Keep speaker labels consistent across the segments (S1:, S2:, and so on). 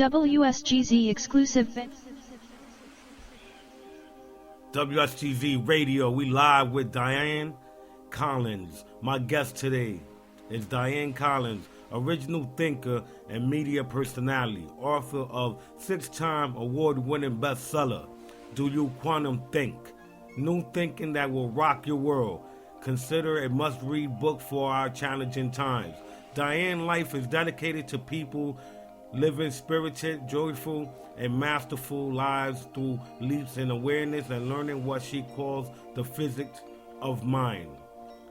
S1: WSGZ exclusive.
S2: WSGZ Radio, we live with Dianne Collins. My guest today is Dianne Collins, original thinker and media personality, author of 6-time award-winning bestseller, You QuantumThink, new thinking that will rock your world. Consider a must-read book for our challenging times. Dianne's life is dedicated to people living spirited, joyful, and masterful lives through leaps in awareness and learning what she calls the physics of mind.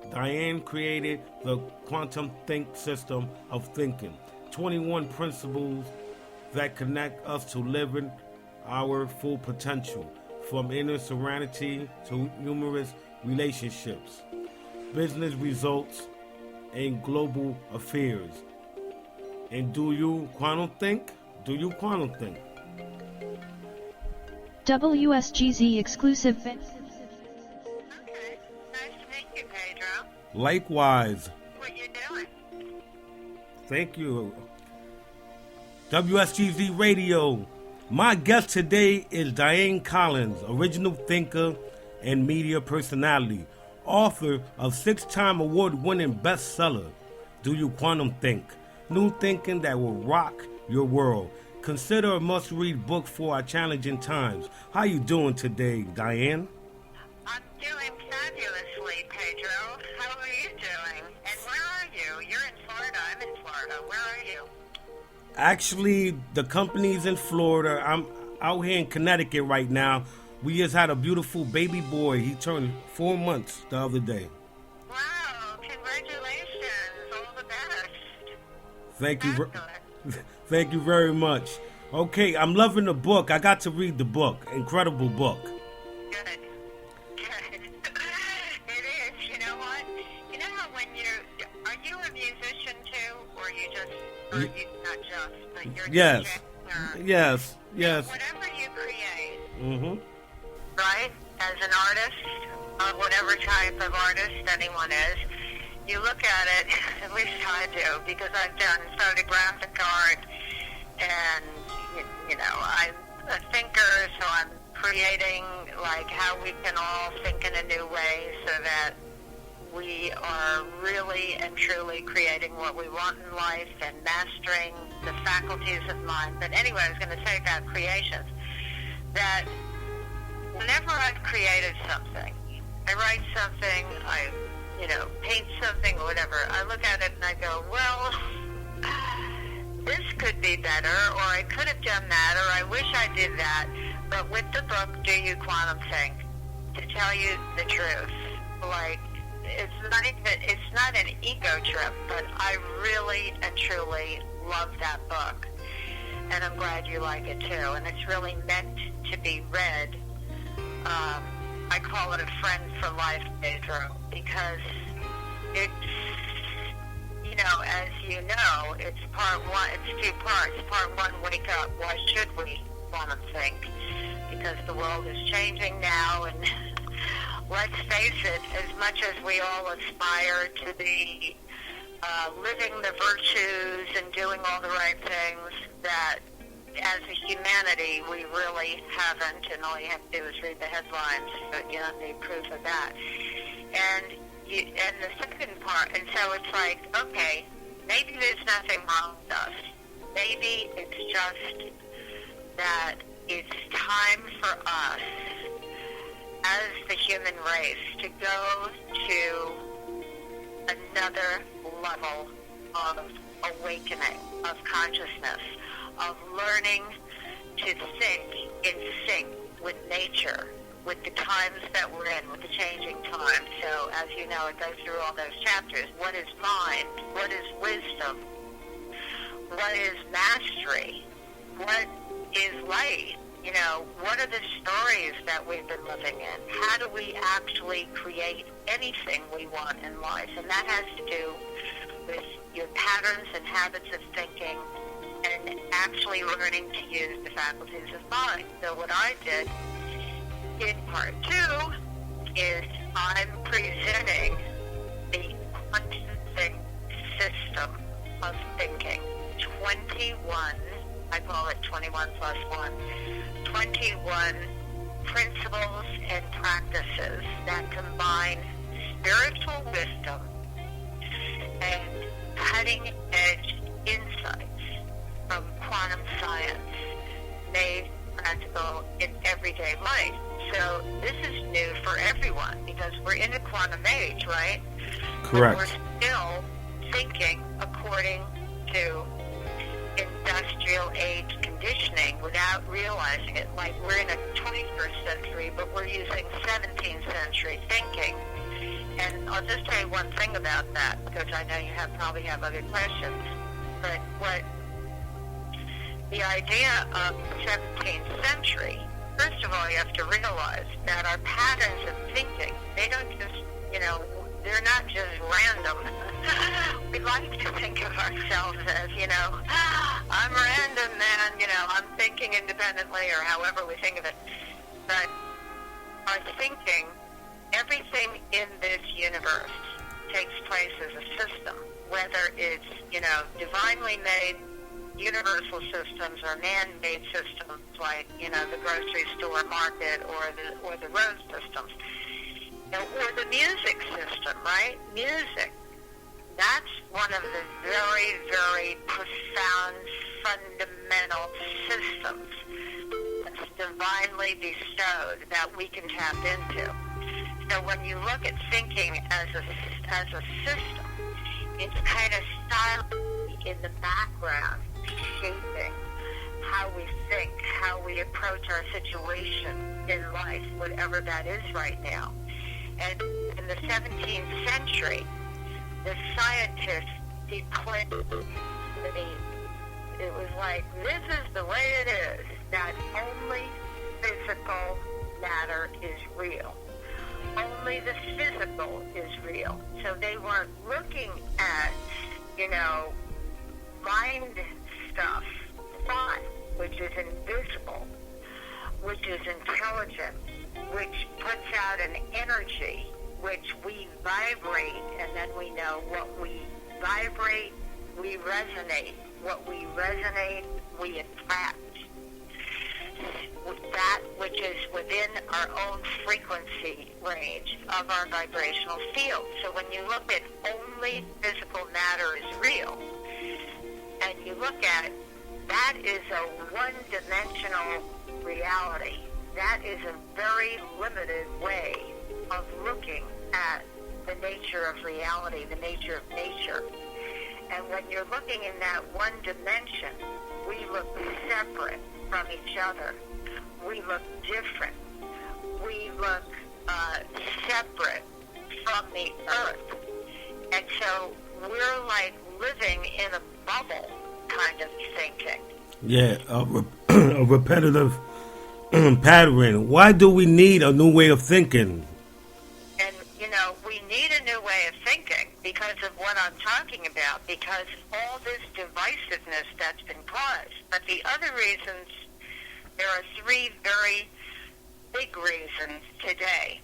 S2: Dianne created the QuantumThink system of thinking, 21 principles that connect us to living our full potential, from inner serenity to numerous relationships, business results, and global affairs. And do you quantum think? Do you quantum think?
S1: WSGZ exclusive.
S3: Okay, nice to meet you, Pedro.
S2: Likewise.
S3: What you doing?
S2: Thank you. WSGZ Radio. My guest today is Dianne Collins, original thinker and media personality, author of 6-time award-winning bestseller, You QuantumThink, new thinking that will rock your world. Consider a must-read book for our challenging times. How you doing today, Dianne?
S3: I'm doing fabulously, Pedro. How are you doing? And where are you? You're in Florida. I'm in Florida. Where are you?
S2: Actually, the company's in Florida. I'm out here in Connecticut right now. We just had a beautiful baby boy. He turned 4 months the other day.
S3: Wow, congratulations. All the best.
S2: Thank you.
S3: Fabulous.
S2: Thank you very much. Okay, I'm loving the book. I got to read the book. Incredible book.
S3: Good. Good. It is. You know what? You know how when are you a musician too? Or you just, or you, not just, but you're
S2: Yes.
S3: DJ, or,
S2: Yes. Yes.
S3: whatever you create,
S2: Mm-hmm.
S3: right? As an artist, whatever type of artist anyone is, you look at it, at least I do, because I've done photographic art, and, you know, I'm a thinker, so I'm creating, like, how we can all think in a new way so that we are really and truly creating what we want in life and mastering the faculties of mind. But anyway, I was going to say about creations, that whenever I've created something, I write something, I, paint something or whatever, I look at it and I go, well, this could be better, or I could have done that, or I wish I did that. But with the book, You QuantumThink, to tell you the truth, like, it's not an ego trip, but I really and truly love that book. And I'm glad you like it too. And it's really meant to be read. I call it a friend for life, Pedro, because it's, as you know, it's part one, it's 2 parts. Part one, wake up. Why should we want to think? Because the world is changing now, and let's face it, as much as we all aspire to be living the virtues and doing all the right things, that as a humanity we really haven't, and all you have to do is read the headlines, but you don't need proof of that. And the second part, and so it's like, okay, maybe there's nothing wrong with us. Maybe it's just that it's time for us as the human race to go to another level of awakening, of consciousness, of learning to think in sync with nature, with the times that we're in, with the changing times. So, as you know, it goes through all those chapters. What is mind? What is wisdom? What is mastery? What is light? What are the stories that we've been living in? How do we actually create anything we want in life? And that has to do with your patterns and habits of thinking and actually learning to use the faculties of mind. So what I did in part 2 is I'm presenting the QuantumThink system of thinking, 21 I call it 21 plus 1, 21 principles and practices that combine spiritual wisdom and cutting-edge insights from quantum science made practical in everyday life. So this is new for everyone because we're in a quantum age, right?
S2: Correct.
S3: But we're still thinking according to industrial age conditioning without realizing it. Like we're in a 21st century, but we're using 17th century thinking. And I'll just say one thing about that, because I know you probably have other questions. But what the idea of the 17th century, first of all, you have to realize that our patterns of thinking, they don't just, they're not just random. We like to think of ourselves as, I'm random, man, I'm thinking independently, or however we think of it. But our thinking, everything in this universe takes place as a system, whether it's, divinely made universal systems or man-made systems like, the grocery store market or the road systems. Or the music system, right? Music. That's one of the very, very profound, fundamental systems that's divinely bestowed that we can tap into. So when you look at thinking as a system, it's kind of silently in the background, shaping how we think, how we approach our situation in life, whatever that is right now. And in the 17th century, the scientists declared that it was like, this is the way it is, that only physical matter is real. Only the physical is real. So they weren't looking at, mind stuff, thought, which is invisible, which is intelligent, which puts out an energy, which we vibrate, and then we know what we vibrate, we resonate. What we resonate, we attract. That which is within our own frequency range of our vibrational field. So when you look at only physical matter is real, and you look at that is a one-dimensional reality. That is a very limited way of looking at the nature of reality, the nature of nature. And when you're looking in that one dimension, we look separate from each other. We look different. We look separate from the earth. And so we're like living in a bubble kind of thinking.
S2: Yeah, a repetitive pattern. Why do we need a new way of thinking?
S3: And, we need a new way of thinking because of what I'm talking about, because all this divisiveness that's been caused. But the other reasons, there are three very big reasons today.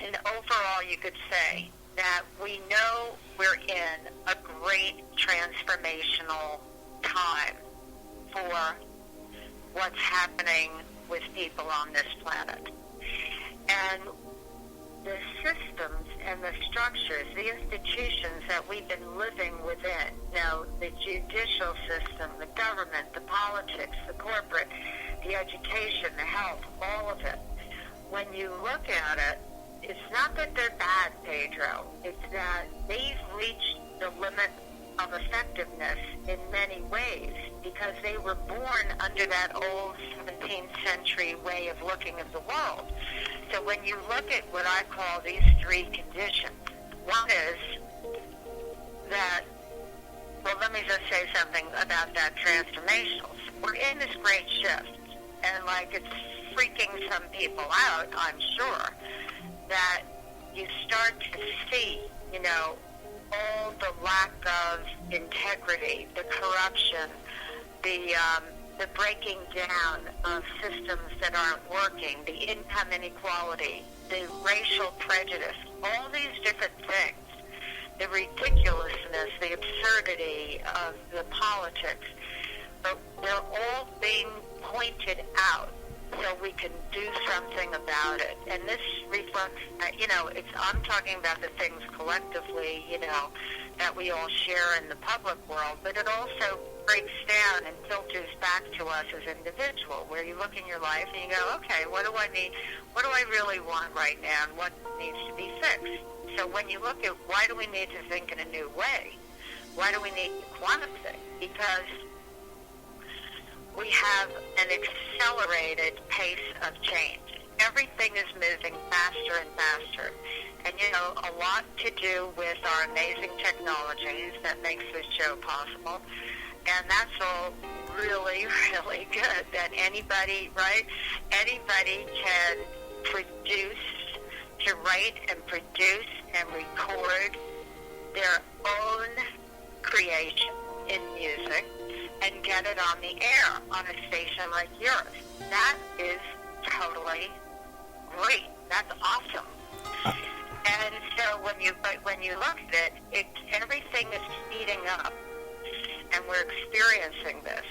S3: And overall, you could say that we know we're in a great transformational time for what's happening with people on this planet. And the systems and the structures, the institutions that we've been living within, the judicial system, the government, the politics, the corporate, the education, the health, all of it, when you look at it, it's not that they're bad, Pedro. It's that they've reached the limit of effectiveness in many ways because they were born under that old 17th century way of looking at the world. So when you look at what I call these three conditions, one is that, well, let me just say something about that transformational. We're in this great shift, and it's freaking some people out, I'm sure, that you start to see, all the lack of integrity, the corruption, the breaking down of systems that aren't working, the income inequality, the racial prejudice, all these different things, the ridiculousness, the absurdity of the politics. but they're all being pointed out so we can do something about it. And this reflects, I'm talking about the things collectively, that we all share in the public world, but it also breaks down and filters back to us as individuals, where you look in your life and you go, okay, what do I need? What do I really want right now, and what needs to be fixed? So when you look at why do we need to think in a new way, why do we need to quantum think? Because we have an accelerated pace of change. Everything is moving faster and faster. And, a lot to do with our amazing technologies that makes this show possible. And that's all really, really good. That anybody can write and produce and record their own creation in music and get it on the air on a station like yours. That is totally great. That's awesome. And so when you look at it, everything is speeding up, and we're experiencing this.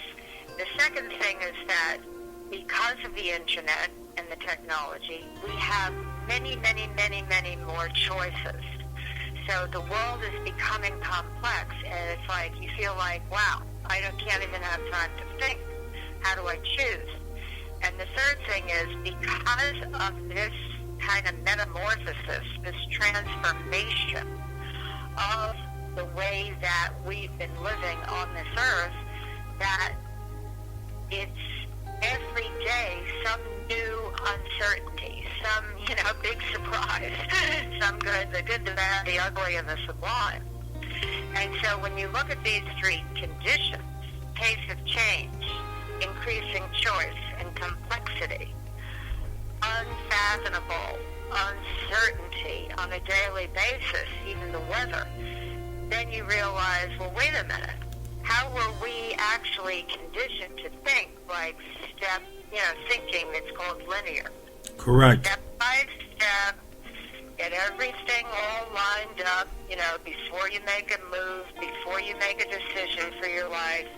S3: The second thing is that because of the internet and the technology, we have many, many, many, many more choices. So the world is becoming complex, and it's like you feel like, wow, I can't even have time to think. How do I choose? And the third thing is, because of this kind of metamorphosis, this transformation of the way that we've been living on this earth, that it's every day some new uncertainty, some, big surprise, some good, the good, the bad, the ugly, and the sublime. And so when you look at these three conditions, pace of change, increasing choice and complexity, unfathomable uncertainty on a daily basis, even the weather, then you realize, well, wait a minute. How were we actually conditioned to think like thinking that's called linear?
S2: Correct.
S3: Step by step, get everything all lined up, before you make a move, before you make a decision for your life.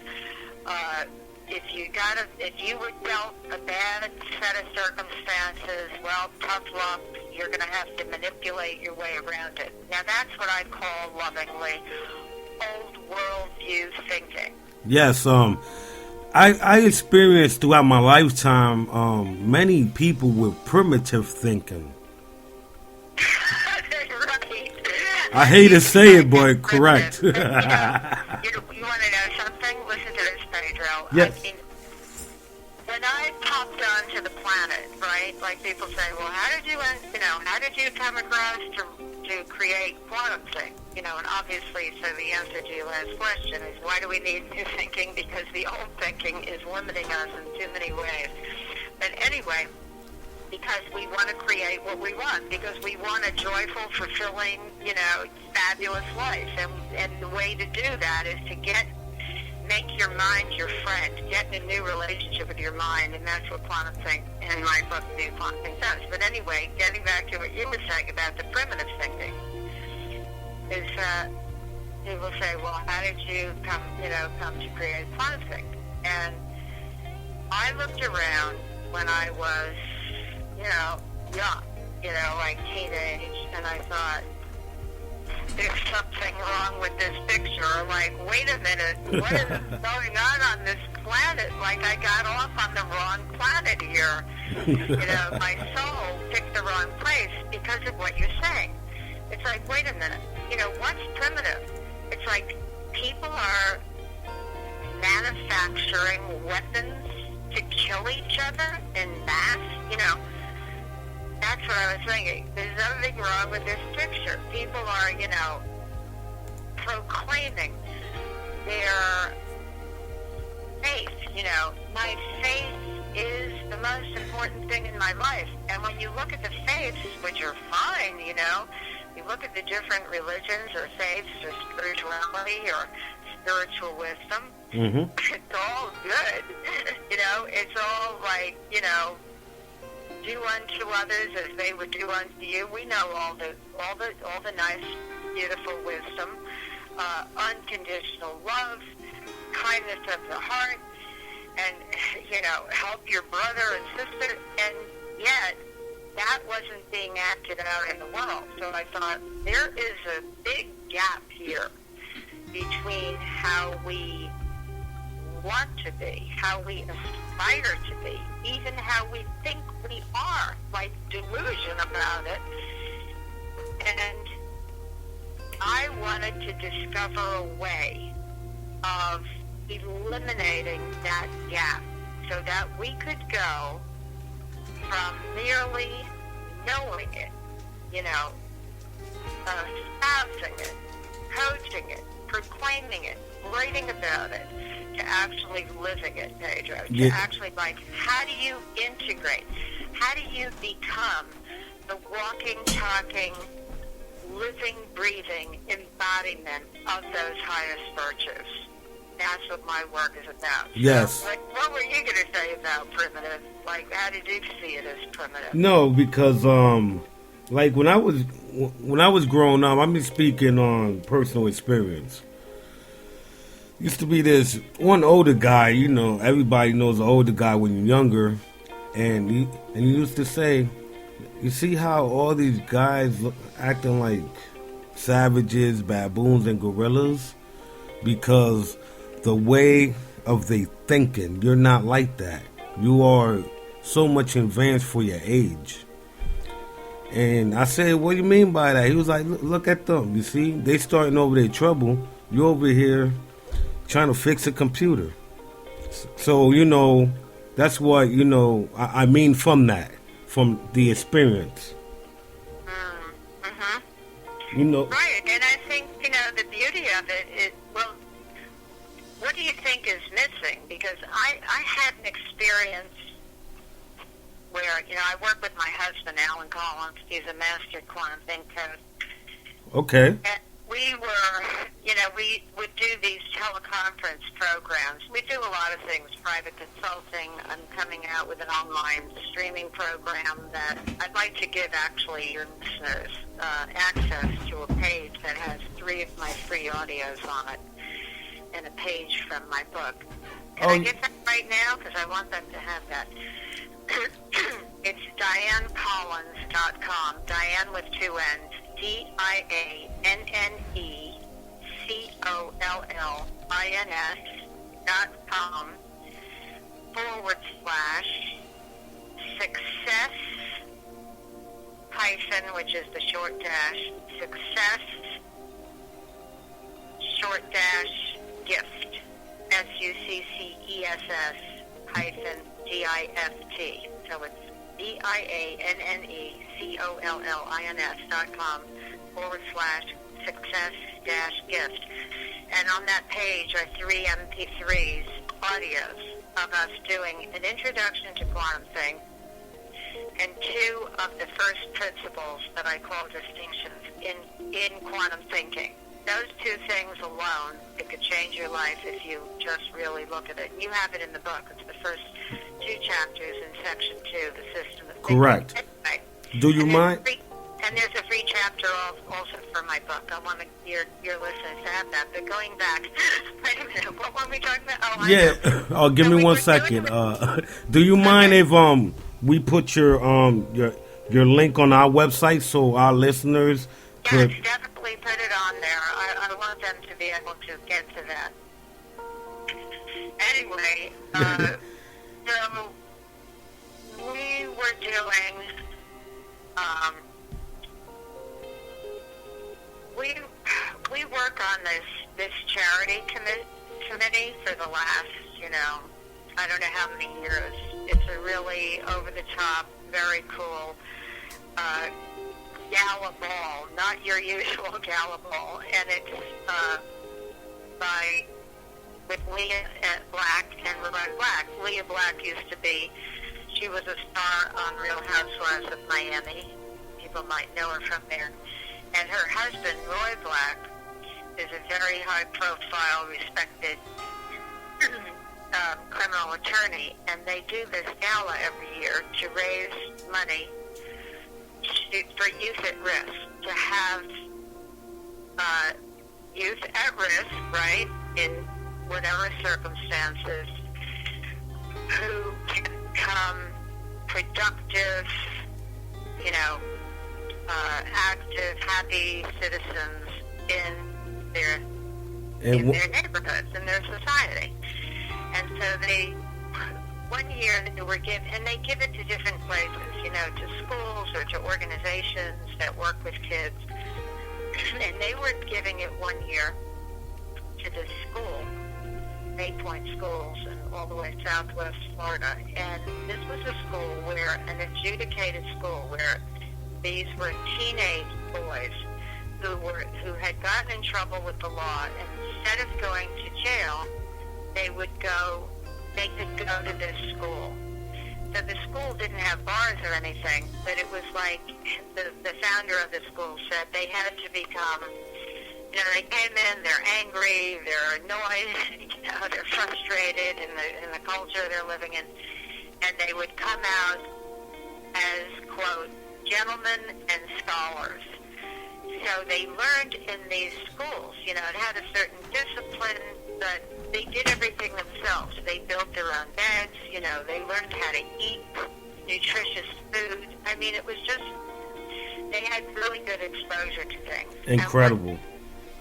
S3: If you were dealt a bad set of circumstances, well, tough luck, you're going to have to manipulate your way around it. Now, that's what I call lovingly old worldview thinking.
S2: Yes, I experienced throughout my lifetime many people with primitive thinking.
S3: Right.
S2: I hate to say it, but correct.
S3: You want to know something? Listen to this, Pedro.
S2: Yes.
S3: I mean, when I popped onto the planet, right? Like people say, well, how did you come across to create QuantumThink? And obviously, so the answer to your last question is, why do we need new thinking? Because the old thinking is limiting us in too many ways. But anyway, because we want to create what we want, because we want a joyful, fulfilling, fabulous life. And the way to do that is to make your mind your friend, get in a new relationship with your mind, and that's what QuantumThink and my book, You QuantumThink, does. But anyway, getting back to what you were saying about the primitive thinking, is people say, well, how did you come to create QuantumThink? And I looked around when I was, young, like teenage, and I thought, there's something wrong with this picture. Like, wait a minute, what is going on this planet? Like, I got off on the wrong planet here. My soul picked the wrong place because of what you're saying. It's like, wait a minute, what's primitive? It's like people are manufacturing weapons to kill each other in mass, That's what I was thinking. There's nothing wrong with this picture. People are, proclaiming their faith. My faith is the most important thing in my life. And when you look at the faiths, which are fine, you look at the different religions or faiths or spirituality or spiritual wisdom, It's all good. It's all like, do unto others as they would do unto you. We know all the nice, beautiful wisdom, unconditional love, kindness of the heart. and, help your brother and sister, and yet that wasn't being acted out in the world. So I thought, there is a big gap here between how we want to be, how we aspire to be, even how we think we are, like delusion about it. And I wanted to discover a way of eliminating that gap so that we could go from merely knowing it, espousing it, coaching it, proclaiming it, writing about it, to actually living it, Pedro. To actually, how do you integrate? How do you become the walking, talking, living, breathing embodiment of those highest virtues? That's what my work is about.
S2: Yes.
S3: So, what were you going to say about primitive? How did you see it as primitive?
S2: No, because when I was growing up, I'm just speaking on personal experience. Used to be this one older guy, everybody knows an older guy when you're younger, and he used to say, you see how all these guys acting like savages, baboons, and gorillas? Because the way of they thinking, you're not like that. You are so much advanced for your age. And I said, what do you mean by that? He was like, look at them. You see, they starting over their trouble. You over here trying to fix a computer. So, that's what, I mean from that, from the experience.
S3: Right, and I think, the beauty of it is, what do you think is missing? Because I had an experience where, I work with my husband, Alan Collins. He's a master QuantumThink coach.
S2: Okay.
S3: And we were, we would do these teleconference programs. We do a lot of things, private consulting. I'm coming out with an online streaming program that I'd like to give, actually, your listeners access to a page that has 3 of my free audios on it and a page from my book. Can I get that right now? Because I want them to have that. It's DianneCollins.com. Dianne with 2 N's. DianneCollins.com / success hyphen, which is the short dash, success short dash gift, SUCCESS hyphen GIFT. So it's DianneCollins.com / success dash gift. And on that page are 3 MP3s, audios of us doing an introduction to QuantumThink and 2 of the first principles that I call distinctions in quantum thinking. Those 2 things alone, it could change your life if you just really look at it. You have it in the book. It's the first 2 chapters in section 2, the system of thinking.
S2: Correct.
S3: Anyway,
S2: do you mind?
S3: And there's a free chapter also for my book. I want your listeners to have that. But going back, wait a minute, what were we talking about?
S2: Give me 1 second. Do you mind if we put your link on our website so our listeners could...
S3: Yes, definitely put it on there. I want them to be able to get to that. Anyway, so we were doing... We work on this charity committee for the last, I don't know how many years. It's a really over-the-top, very cool gala ball, not your usual gala ball, and it's with Leah Black and Rebecca Black. Leah Black used to be, she was a star on Real Housewives of Miami. People might know her from there. And her husband, Roy Black, is a very high-profile, respected criminal attorney, and they do this gala every year to raise money for youth at risk, to have youth at risk, right, in whatever circumstances, productive, you know, active, happy citizens in their neighborhoods, in their society. And so one year they were given, and they give it to different places, you know, to schools or to organizations that work with kids. And they were giving it one year to this school, 8 Point Schools, and all the way southwest Florida. And this was a school where, an adjudicated school, where these were teenage boys who had gotten in trouble with the law, and instead of going to jail, they could go to this school. So the school didn't have bars or anything, but it was like the founder of the school said they had to become, you know, they came in, they're angry, they're annoyed, you know, they're frustrated in the culture they're living in, and they would come out as, quote, gentlemen and scholars. So they learned in these schools, you know, it had a certain discipline, but they did everything themselves. They built their own beds, you know, they learned how to eat nutritious food. I mean, it was just, they had really good exposure to things.
S2: Incredible.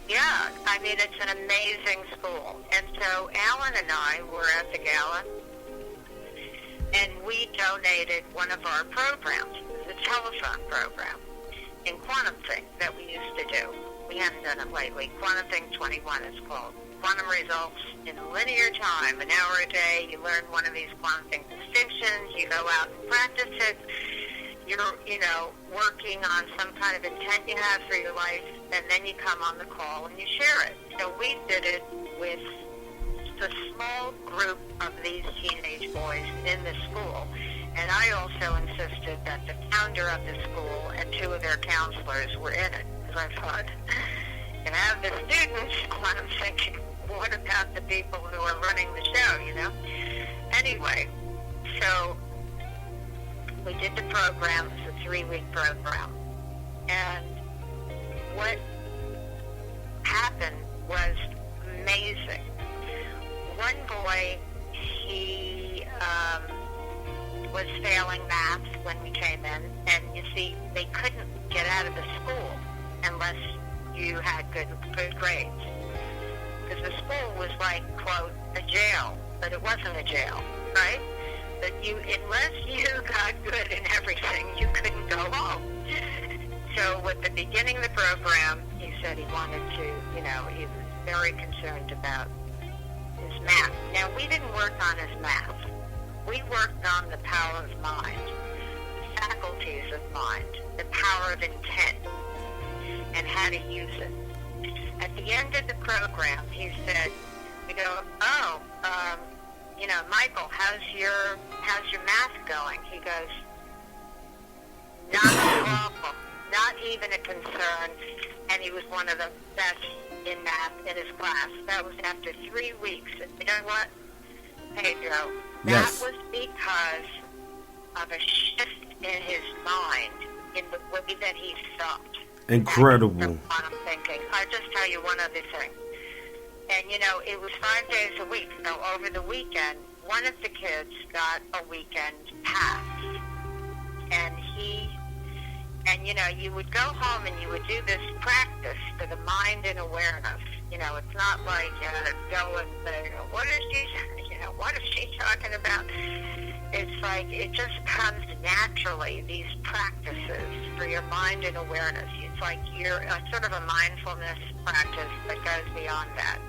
S3: Yeah, I mean, it's an amazing school. And so Alan and I were at the gala, and we donated one of our programs, the telephone program, in QuantumThink that we used to do. We haven't done it lately. QuantumThink 21 is called. Quantum results in a linear time, an hour a day. You learn one of these QuantumThink distinctions. You go out and practice it. You're, you know, working on some kind of intent you have for your life, and then you come on the call and you share it. So we did it with a small group of these teenage boys in the school. And I also insisted that the founder of the school and 2 of their counselors were in it. Because I thought, you can have the students, I'm thinking, what about the people who are running the show, you know? Anyway, so we did the program. It's a 3-week program. And what happened was amazing. One boy, he was failing math when we came in, and you see, they couldn't get out of the school unless you had good grades. Because the school was like, quote, a jail, but it wasn't a jail, right? But unless you got good in everything, you couldn't go home. So at the beginning of the program, he said he wanted to, you know, he was very concerned about his math. Now, we didn't work on his math. We worked on the power of mind, the faculties of mind, the power of intent, and how to use it. At the end of the program, he said, we go, you know, Michael, how's your math going? He goes, not a problem, not even a concern, and he was one of the best in math in his class. That was after 3 weeks. And you know what, Pedro?
S2: Yes.
S3: That was because of a shift in his mind, in the way that he thought.
S2: Incredible.
S3: Quantum thinking. I'll just tell you one other thing. And, you know, it was 5 days a week. So over the weekend, one of the kids got a weekend pass. And you know, you would go home and you would do this practice for the mind and awareness. You know, it's not like go and say, what is she talking about? It's like it just comes naturally, these practices for your mind and awareness. It's like you're sort of a mindfulness practice that goes beyond that,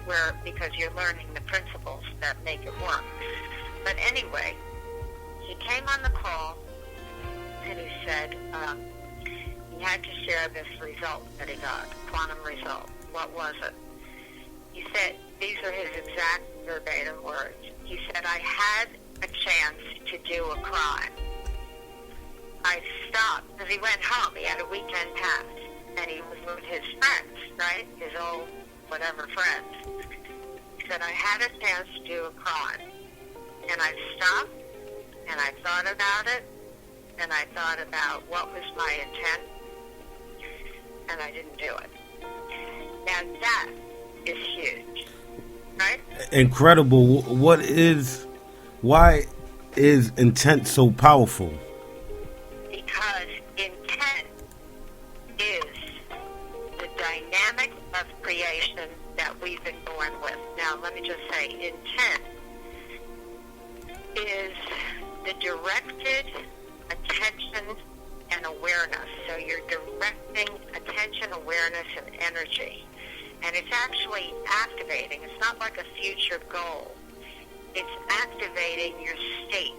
S3: because you're learning the principles that make it work. But anyway, he came on the call and he said he had to share this result that he got, quantum result. What was it? He said, these are his exact verbatim words. He said, I had a chance to do a crime. I stopped, because he went home. He had a weekend pass, and he was with his friends, right? His old whatever friends. He said, I had a chance to do a crime. And I stopped, and I thought about it, and I thought about what was my intent, and I didn't do it. Now that is huge, right?
S2: Incredible. Why is intent so powerful?
S3: let me just say, intent is the directed attention and awareness. So you're directing attention, awareness, and energy. And it's actually activating. It's not like a future goal. It's activating your state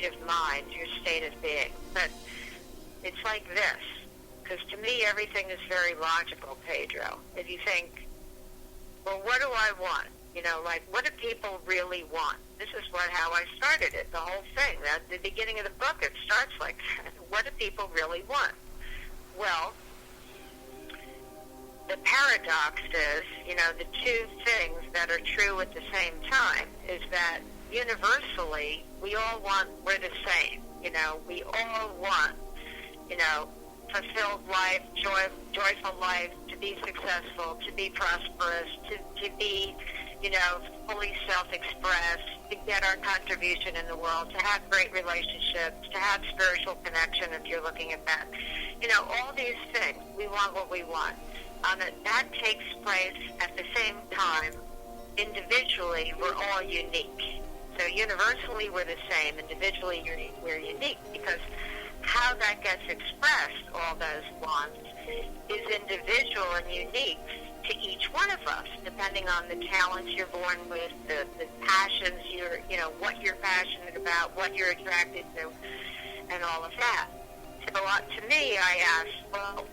S3: of mind, your state of being. But it's like this, because to me everything is very logical, Pedro. If you think, well, what do I want? You know, like, what do people really want? This is how I started it, the whole thing. At the beginning of the book, it starts like, what do people really want? Well, the paradox is, you know, the two things that are true at the same time is that universally, we're the same. You know, we all want, you know, fulfilled life, joyful life, to be successful, to be prosperous, to be, you know, fully self-expressed, to get our contribution in the world, to have great relationships, to have spiritual connection if you're looking at that. You know, all these things, we want what we want. That takes place at the same time. Individually, we're all unique. So universally, we're the same. Individually, we're unique, because how that gets expressed, all those wants, is individual and unique to each one of us, depending on the talents you're born with, the passions what you're passionate about, what you're attracted to, and all of that. So to me, I ask, well,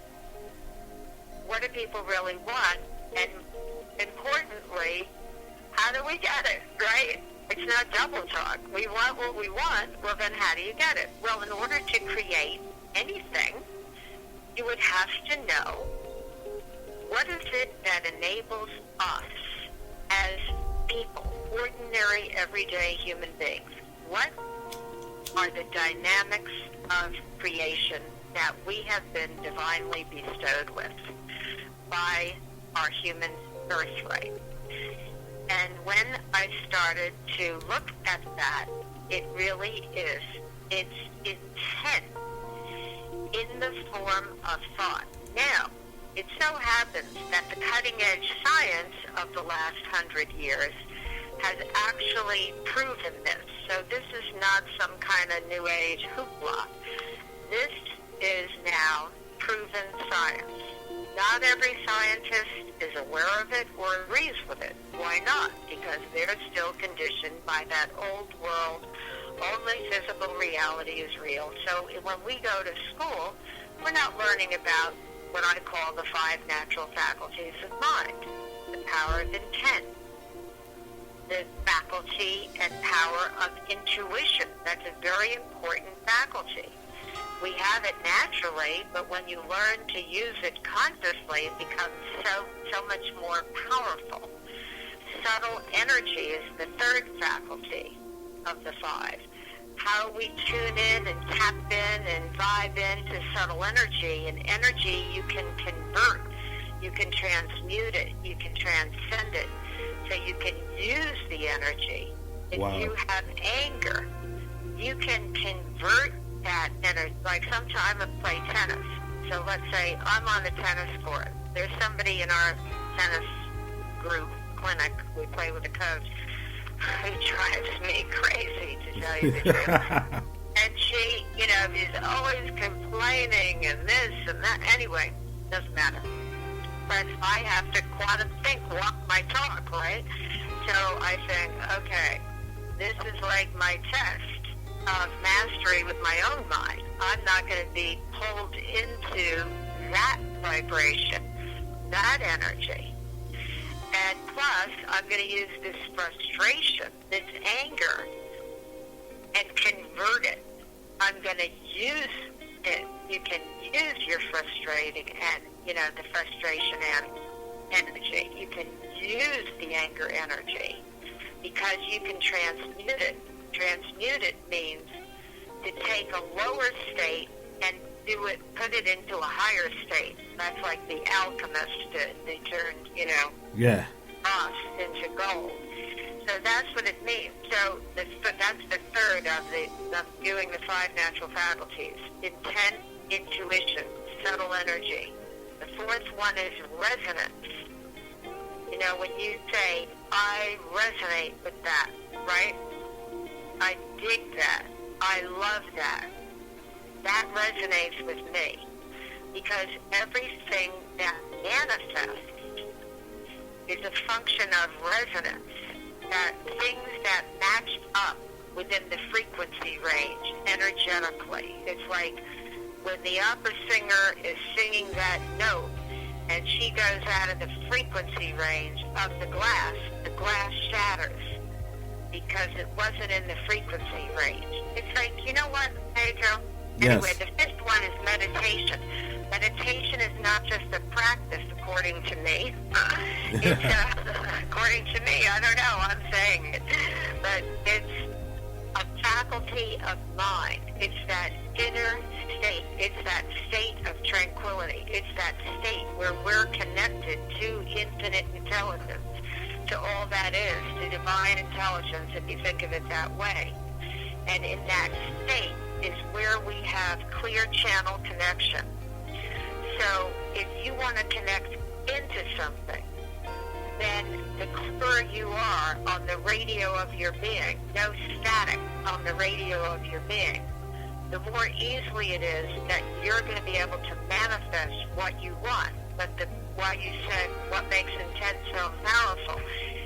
S3: what do people really want? And importantly, how do we get it, right? It's not double talk. We want what we want. Well, then how do you get it? Well, in order to create anything, you would have to know what is it that enables us as people, ordinary, everyday human beings. What are the dynamics of creation that we have been divinely bestowed with by our human birthright? And when I started to look at that, it really is. It's intent in the form of thought. Now, it so happens that the cutting-edge science of the last 100 years has actually proven this. So this is not some kind of New Age hoopla. This is now proven science. Not every scientist is aware of it or agrees with it. Why not? Because they're still conditioned by that old world, only physical reality is real. So when we go to school, we're not learning about what I call the 5 natural faculties of mind. The power of intent, the faculty and power of intuition. That's a very important faculty. We have it naturally, but when you learn to use it consciously, it becomes so much more powerful. Subtle energy is the third faculty of the 5. How we tune in and tap in and vibe into subtle energy. And energy you can convert, you can transmute it, you can transcend it. So you can use the energy. If you have anger, you can convert that energy. Like sometimes I play tennis. So let's say I'm on the tennis court. There's somebody in our tennis group, clinic, we play with a coach, who drives me crazy, to tell you the truth. And she, is always complaining and this and that. Anyway, doesn't matter. But I have to quantum think, walk my talk, right? So I think, okay, this is like my test of mastery with my own mind. I'm not going to be pulled into that vibration, that energy. And plus, I'm going to use this frustration, this anger, and convert it. I'm going to use it. You can use your frustrating and, the frustration and energy. You can use the anger energy because you can transmute it. Transmute it means to take a lower state and put it into a higher state. That's like the alchemist did. They turned, brass into gold. So that's what it means. So that's the third of doing the 5 natural faculties. Intent, intuition, subtle energy. The fourth one is resonance. when you say, I resonate with that, right? I dig that. I love that. That resonates with me. Because everything that manifests is a function of resonance. That things that match up within the frequency range energetically. It's like when the opera singer is singing that note and she goes out of the frequency range of the glass shatters because it wasn't in the frequency range. It's like, you know what, Pedro?
S2: Yes.
S3: Anyway, the fifth one is meditation. Meditation is not just a practice, according to me. It's according to me. I don't know. I'm saying it, but it's a faculty of mind. It's that inner state. It's that state of tranquility. It's that state where we're connected to infinite intelligence, to all that is, to divine intelligence, if you think of it that way. And in that state is where we have clear channel connection. So if you want to connect into something, then the clearer you are on the radio of your being, no static on the radio of your being, the more easily it is that you're going to be able to manifest what you want. But why you said what makes intent so powerful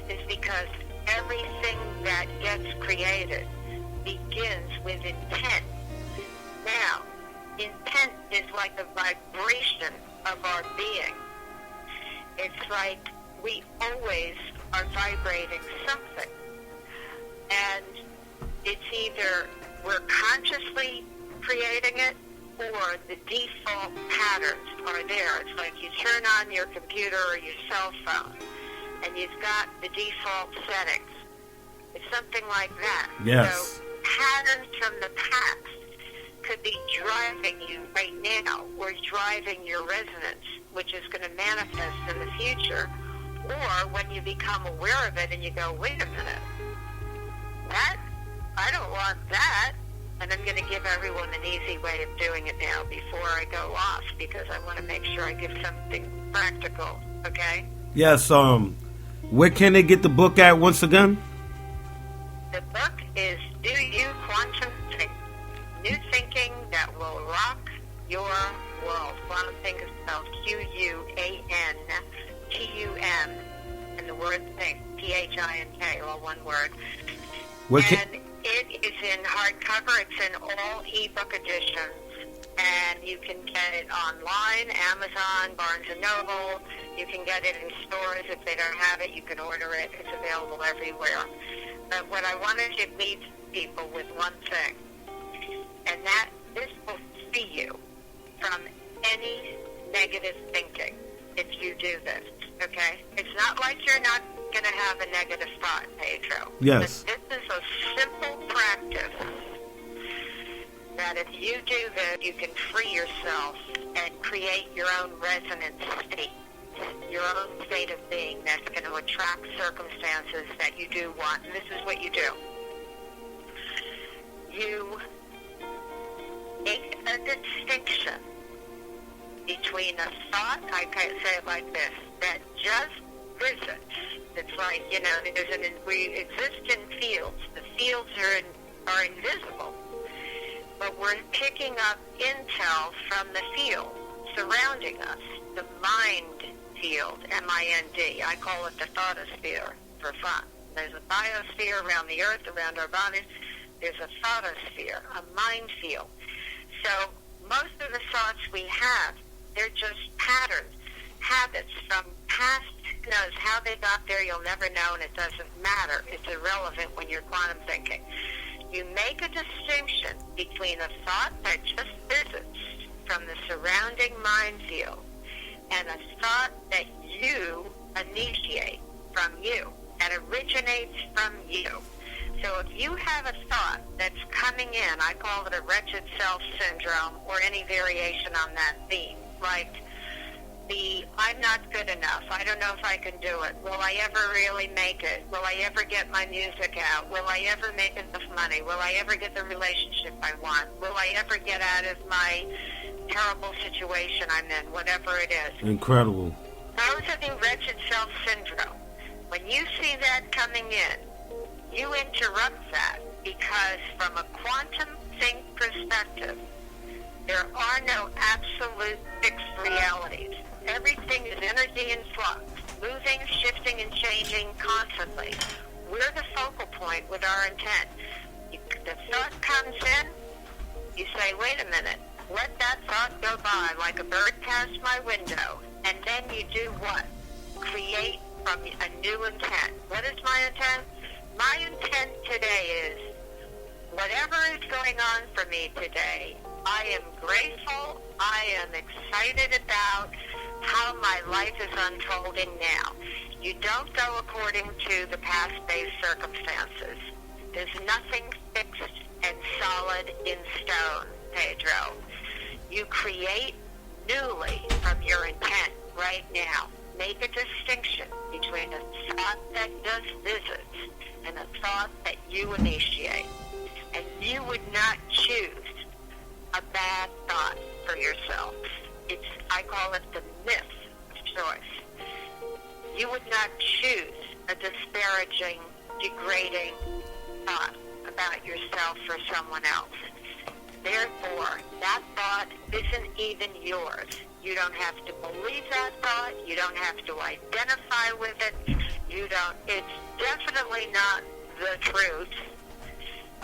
S3: is because everything that gets created begins with intent. Now, intent is like the vibration of our being. It's like we always are vibrating something. And it's either we're consciously creating it or the default patterns are there. It's like you turn on your computer or your cell phone and you've got the default settings. It's something like that.
S2: Yes.
S3: So patterns from the past could be driving you right now or driving your resonance, which is going to manifest in the future. Or when you become aware of it and you go, wait a minute, I don't want that. And I'm going to give everyone an easy way of doing it now before I go off, because I want to make sure I give something practical, okay?
S2: Yes, where can they get the book at once again?
S3: The book is Do You QuantumThink? New thinking that will rock your world. QuantumThink is spelled QuantumThink, and the word think, THINK, all one word. And it is in hardcover. It's in all ebook editions, and you can get it online, Amazon, Barnes & Noble. You can get it in stores. If they don't have it, you can order it. It's available everywhere. But what I wanted to leave people with one thing, and that this will free you from any negative thinking if you do this, okay? It's not like you're not going to have a negative thought, Pedro.
S2: Yes.
S3: But this is a simple practice that if you do this, you can free yourself and create your own resonance state, your own state of being that's going to attract circumstances that you do want. And this is what you do. You make a distinction between a thought, I can say it like this, that just visits. It's like, we exist in fields. The fields are invisible. But we're picking up intel from the field surrounding us, the mind field, M-I-N-D. I call it the thoughtosphere for fun. There's a biosphere around the earth, around our bodies. There's a thoughtosphere, a mind field. So most of the thoughts we have, they're just patterns, habits from past. Who knows how they got there? You'll never know, and it doesn't matter. It's irrelevant when you're quantum thinking. You make a distinction between a thought that just visits from the surrounding mind field and a thought that you initiate from you, that originates from you. So if you have a thought that's coming in, I call it a wretched self syndrome or any variation on that theme, like I'm not good enough. I don't know if I can do it. Will I ever really make it? Will I ever get my music out? Will I ever make enough money? Will I ever get the relationship I want? Will I ever get out of my terrible situation I'm in, whatever it is?
S2: Incredible.
S3: Those are the wretched self syndrome. When you see that coming in, you interrupt that, because from a quantum think perspective, there are no absolute fixed realities. Everything is energy in flux, moving, shifting, and changing constantly. We're the focal point with our intent. The thought comes in, you say, wait a minute, let that thought go by like a bird past my window, and then you do what? Create from a new intent. What is my intent? My intent today is, whatever is going on for me today, I am grateful, I am excited about how my life is unfolding now. You don't go according to the past-based circumstances. There's nothing fixed and solid in stone, Pedro. You create newly from your intent right now. Make a distinction between a thought that does visits and a thought that you initiate. And you would not choose a bad thought for yourself. I call it the myth of choice. You would not choose a disparaging, degrading thought about yourself or someone else. Therefore, that thought isn't even yours. You don't have to believe that thought. You don't have to identify with it. It's definitely not the truth.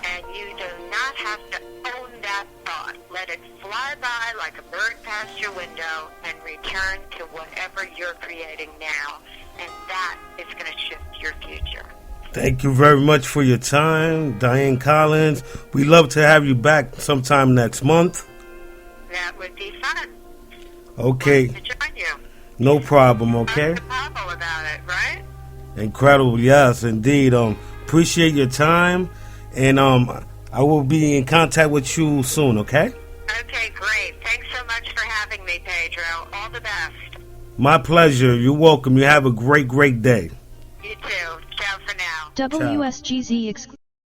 S3: And you do not have to own that thought. Let it fly by like a bird past your window and return to whatever you're creating now. And that is going to shift your future.
S2: Thank you very much for your time, Dianne Collins. We'd love to have you back sometime next month.
S3: That would be fun.
S2: Okay.
S3: To join you.
S2: No problem, okay?
S3: About it, right?
S2: Incredible, yes, indeed. Appreciate your time, and I will be in contact with you soon, okay?
S3: Okay, great. Thanks so much for having me, Pedro. All the best.
S2: My pleasure. You're welcome. You have a great, great day.
S3: You too. Ciao for now.
S1: WSGZ